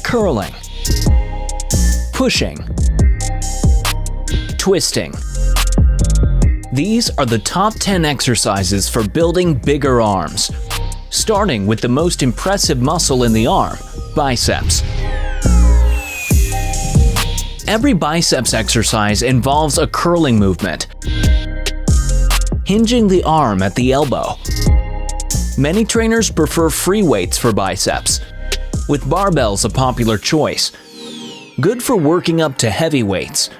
curling, pushing, twisting. These are the top 10 exercises for building bigger arms, starting with the most impressive muscle in the arm, biceps. Every biceps exercise involves a curling movement, hinging the arm at the elbow. Many trainers prefer free weights for biceps, with barbells a popular choice. Good for working up to heavy weights,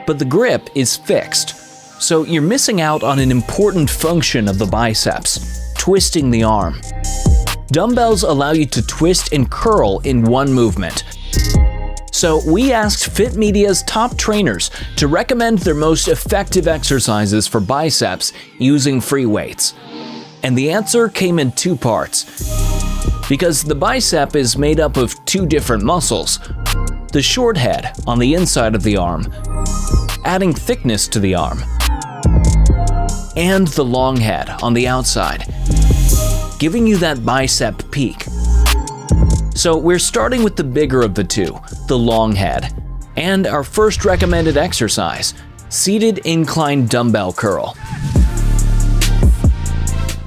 but the grip is fixed, so you're missing out on an important function of the biceps, twisting the arm. Dumbbells allow you to twist and curl in one movement. So we asked Fit Media's top trainers to recommend their most effective exercises for biceps using free weights. And the answer came in two parts. Because the bicep is made up of two different muscles, the short head on the inside of the arm, adding thickness to the arm, and the long head on the outside, giving you that bicep peak. So we're starting with the bigger of the two, the long head, and our first recommended exercise, seated incline dumbbell curl.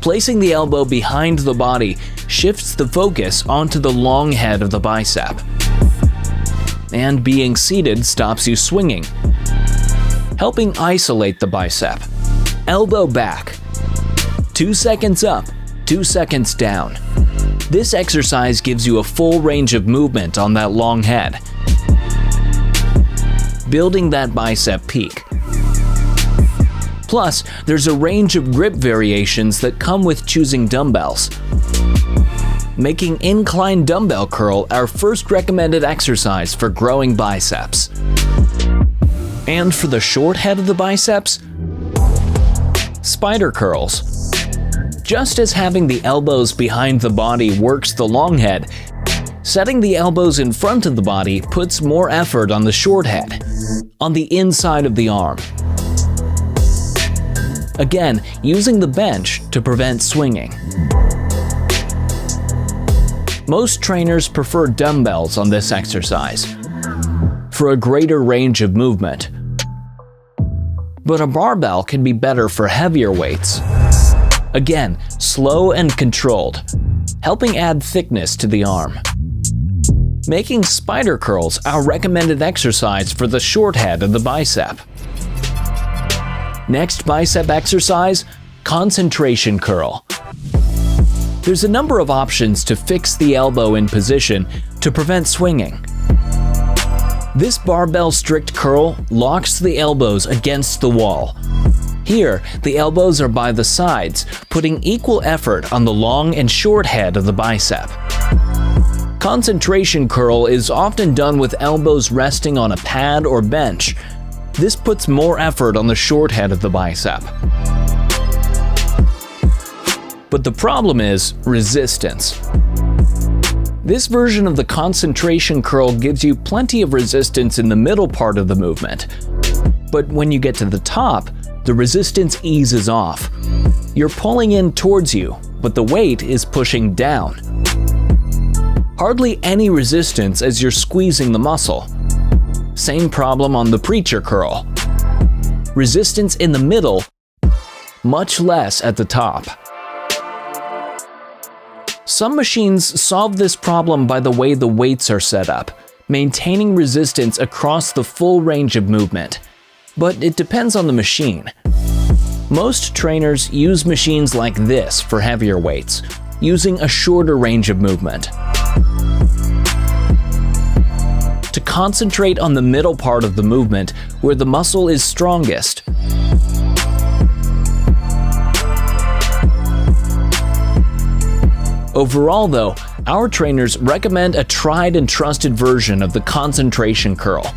Placing the elbow behind the body shifts the focus onto the long head of the bicep. And being seated stops you swinging, helping isolate the bicep. Elbow back. 2 seconds up, 2 seconds down. This exercise gives you a full range of movement on that long head, building that bicep peak. Plus, there's a range of grip variations that come with choosing dumbbells, making incline dumbbell curl our first recommended exercise for growing biceps. And for the short head of the biceps, spider curls. Just as having the elbows behind the body works the long head, setting the elbows in front of the body puts more effort on the short head, on the inside of the arm. Again, using the bench to prevent swinging. Most trainers prefer dumbbells on this exercise for a greater range of movement. But a barbell can be better for heavier weights. Again, slow and controlled, helping add thickness to the arm. Making spider curls our recommended exercise for the short head of the bicep. Next bicep exercise, concentration curl. There's a number of options to fix the elbow in position to prevent swinging. This barbell strict curl locks the elbows against the wall. Here, the elbows are by the sides, putting equal effort on the long and short head of the bicep. Concentration curl is often done with elbows resting on a pad or bench. This puts more effort on the short head of the bicep. But the problem is resistance. This version of the concentration curl gives you plenty of resistance in the middle part of the movement. But when you get to the top, the resistance eases off. You're pulling in towards you, but the weight is pushing down. Hardly any resistance as you're squeezing the muscle. Same problem on the preacher curl. Resistance in the middle, much less at the top. Some machines solve this problem by the way the weights are set up, maintaining resistance across the full range of movement. But it depends on the machine. Most trainers use machines like this for heavier weights, using a shorter range of movement. To concentrate on the middle part of the movement where the muscle is strongest. Overall though, our trainers recommend a tried and trusted version of the concentration curl,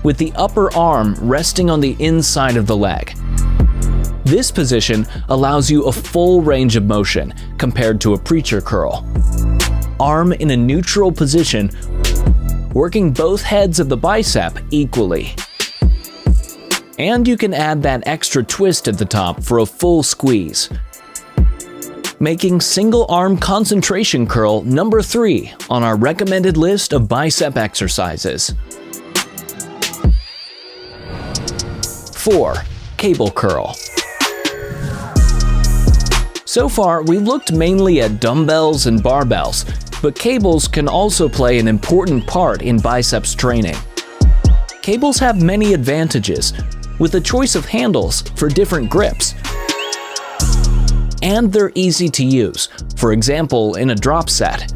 with the upper arm resting on the inside of the leg. This position allows you a full range of motion compared to a preacher curl. Arm in a neutral position, working both heads of the bicep equally. And you can add that extra twist at the top for a full squeeze. making single arm concentration curl number 3 on our recommended list of bicep exercises. 4. Cable curl. So far, we've looked mainly at dumbbells and barbells, but cables can also play an important part in biceps training. Cables have many advantages, with a choice of handles for different grips. And they're easy to use, for example in a drop set.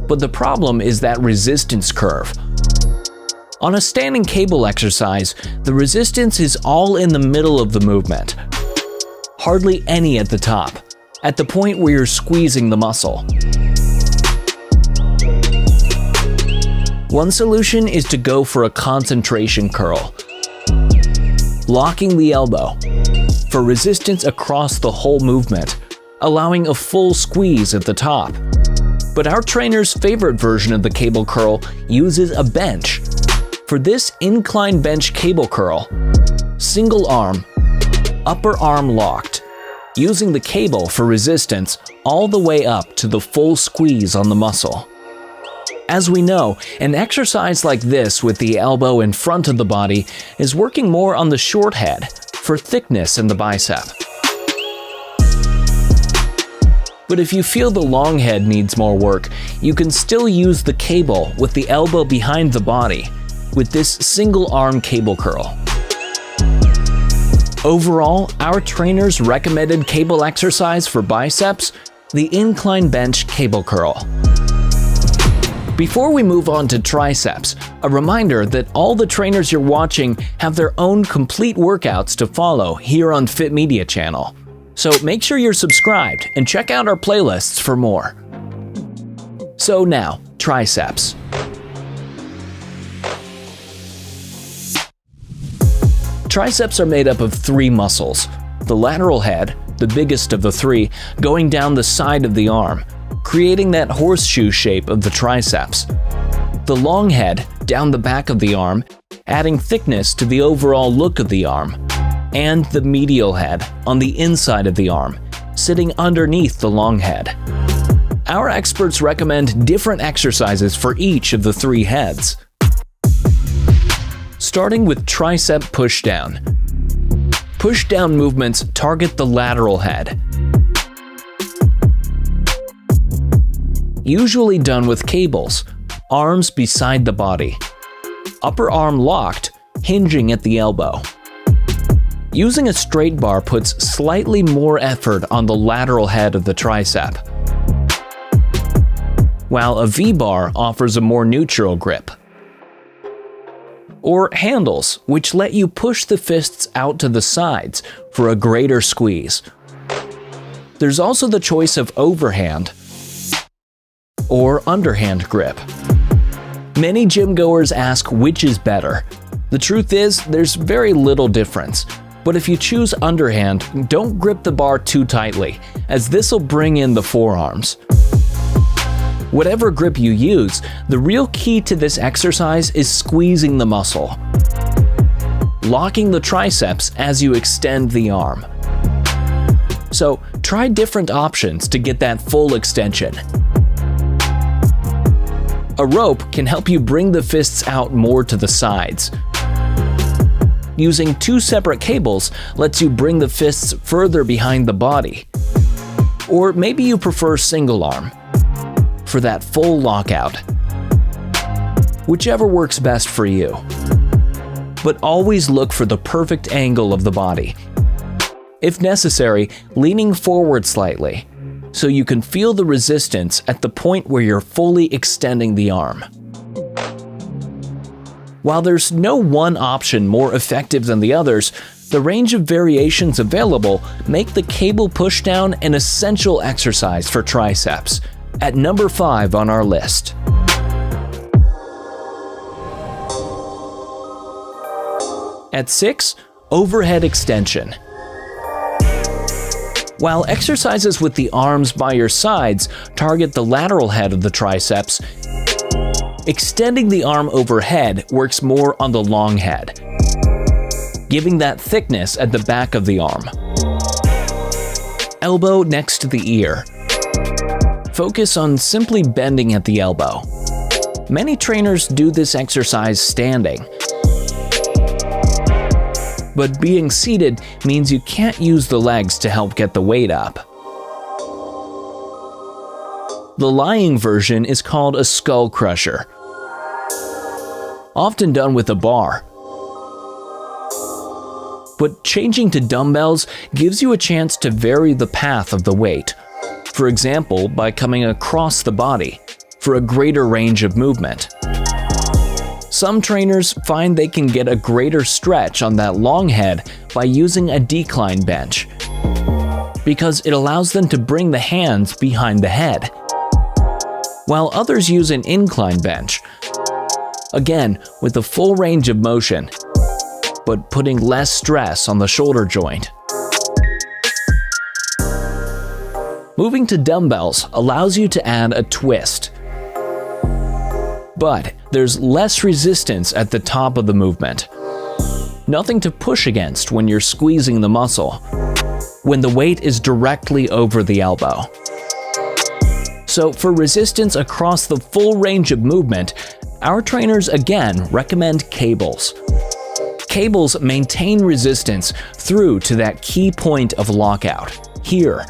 But the problem is that resistance curve. On a standing cable exercise, the resistance is all in the middle of the movement. Hardly any at the top, at the point where you're squeezing the muscle. One solution is to go for a concentration curl, locking the elbow for resistance across the whole movement, allowing a full squeeze at the top. But our trainer's favorite version of the cable curl uses a bench. For this incline bench cable curl, single arm, upper arm locked, using the cable for resistance all the way up to the full squeeze on the muscle. As we know, an exercise like this with the elbow in front of the body is working more on the short head for thickness in the bicep. But if you feel the long head needs more work, you can still use the cable with the elbow behind the body with this single arm cable curl. Overall, our trainer's recommended cable exercise for biceps, the incline bench cable curl. Before we move on to triceps, a reminder that all the trainers you're watching have their own complete workouts to follow here on Fit Media channel. So make sure you're subscribed and check out our playlists for more. So now, triceps. Triceps are made up of 3 muscles. The lateral head, the biggest of the 3, going down the side of the arm, creating that horseshoe shape of the triceps. The long head down the back of the arm, adding thickness to the overall look of the arm. And the medial head on the inside of the arm, sitting underneath the long head. Our experts recommend different exercises for each of the 3 heads. Starting with tricep pushdown. Pushdown movements target the lateral head. Usually done with cables, arms beside the body. Upper arm locked, hinging at the elbow. Using a straight bar puts slightly more effort on the lateral head of the tricep, while a V-bar offers a more neutral grip. Or handles, which let you push the fists out to the sides for a greater squeeze. There's also the choice of overhand or underhand grip. Many gym goers ask which is better. The truth is, there's very little difference. But if you choose underhand, don't grip the bar too tightly, as this will bring in the forearms. Whatever grip you use, the real key to this exercise is squeezing the muscle, locking the triceps as you extend the arm. So try different options to get that full extension. A rope can help you bring the fists out more to the sides. Using 2 separate cables lets you bring the fists further behind the body. Or maybe you prefer single arm for that full lockout. Whichever works best for you. But always look for the perfect angle of the body. If necessary, leaning forward slightly, so you can feel the resistance at the point where you're fully extending the arm. While there's no one option more effective than the others, the range of variations available make the cable pushdown an essential exercise for triceps, at number 5 on our list. At 6, overhead extension. While exercises with the arms by your sides target the lateral head of the triceps, extending the arm overhead works more on the long head, giving that thickness at the back of the arm. Elbow next to the ear. Focus on simply bending at the elbow. Many trainers do this exercise standing, but being seated means you can't use the legs to help get the weight up. The lying version is called a skull crusher, often done with a bar. But changing to dumbbells gives you a chance to vary the path of the weight, for example, by coming across the body for a greater range of movement. Some trainers find they can get a greater stretch on that long head by using a decline bench, because it allows them to bring the hands behind the head, while others use an incline bench, again with a full range of motion, but putting less stress on the shoulder joint. Moving to dumbbells allows you to add a twist, but there's less resistance at the top of the movement. Nothing to push against when you're squeezing the muscle, when the weight is directly over the elbow. So for resistance across the full range of movement, our trainers again recommend cables. Cables maintain resistance through to that key point of lockout, here,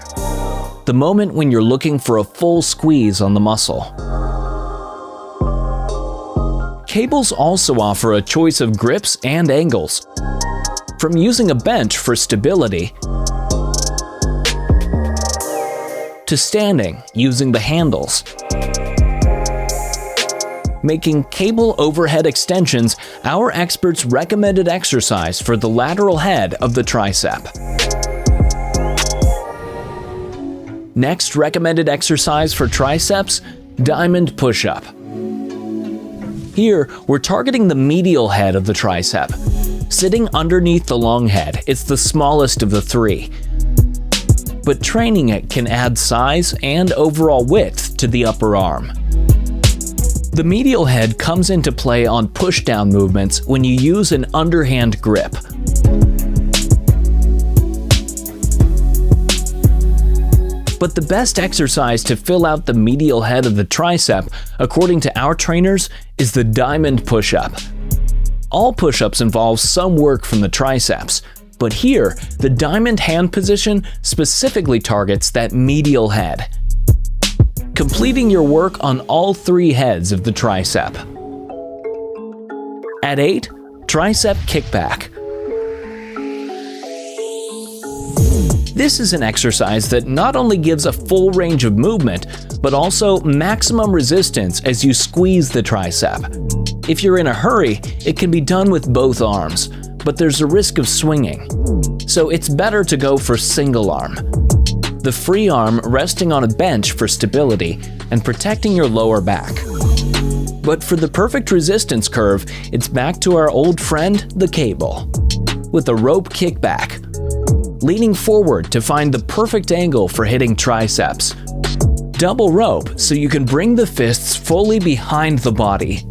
the moment when you're looking for a full squeeze on the muscle. Cables also offer a choice of grips and angles, from using a bench for stability to standing using the handles. Making cable overhead extensions our experts' recommended exercise for the lateral head of the tricep. Next recommended exercise for triceps, diamond push-up. Here, we're targeting the medial head of the tricep. Sitting underneath the long head, it's the smallest of the three. But training it can add size and overall width to the upper arm. The medial head comes into play on push-down movements when you use an underhand grip. But the best exercise to fill out the medial head of the tricep, according to our trainers, is the diamond push-up. All push-ups involve some work from the triceps, but here, the diamond hand position specifically targets that medial head, completing your work on all three heads of the tricep. At 8, tricep kickback. This is an exercise that not only gives a full range of movement, but also maximum resistance as you squeeze the tricep. If you're in a hurry, it can be done with both arms, but there's a risk of swinging. So it's better to go for single arm. The free arm resting on a bench for stability and protecting your lower back. But for the perfect resistance curve, it's back to our old friend, the cable, with a rope kickback, leaning forward to find the perfect angle for hitting triceps. Double rope so you can bring the fists fully behind the body.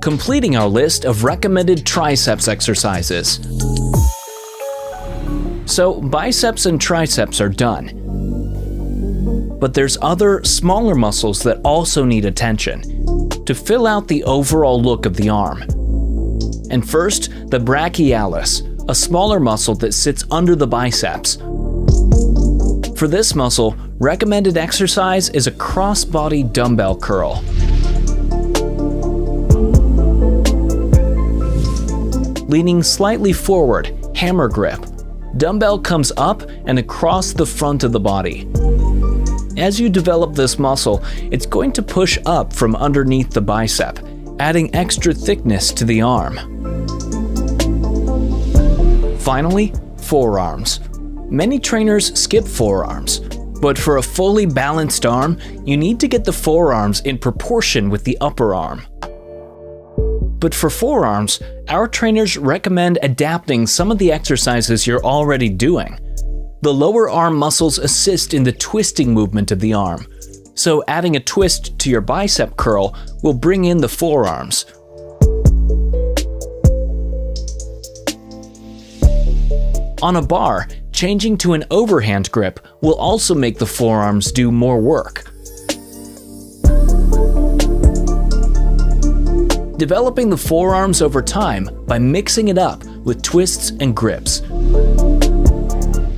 Completing our list of recommended triceps exercises. So biceps and triceps are done. But there's other, smaller muscles that also need attention to fill out the overall look of the arm. And first, the brachialis, a smaller muscle that sits under the biceps. For this muscle, recommended exercise is a cross-body dumbbell curl. Leaning slightly forward, hammer grip. Dumbbell comes up and across the front of the body. As you develop this muscle, it's going to push up from underneath the bicep, adding extra thickness to the arm. Finally, forearms. Many trainers skip forearms, but for a fully balanced arm, you need to get the forearms in proportion with the upper arm. But for forearms, our trainers recommend adapting some of the exercises you're already doing. The lower arm muscles assist in the twisting movement of the arm, so adding a twist to your bicep curl will bring in the forearms. On a bar, changing to an overhand grip will also make the forearms do more work. Developing the forearms over time by mixing it up with twists and grips.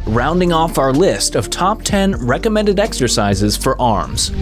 Rounding off our list of top 10 recommended exercises for arms.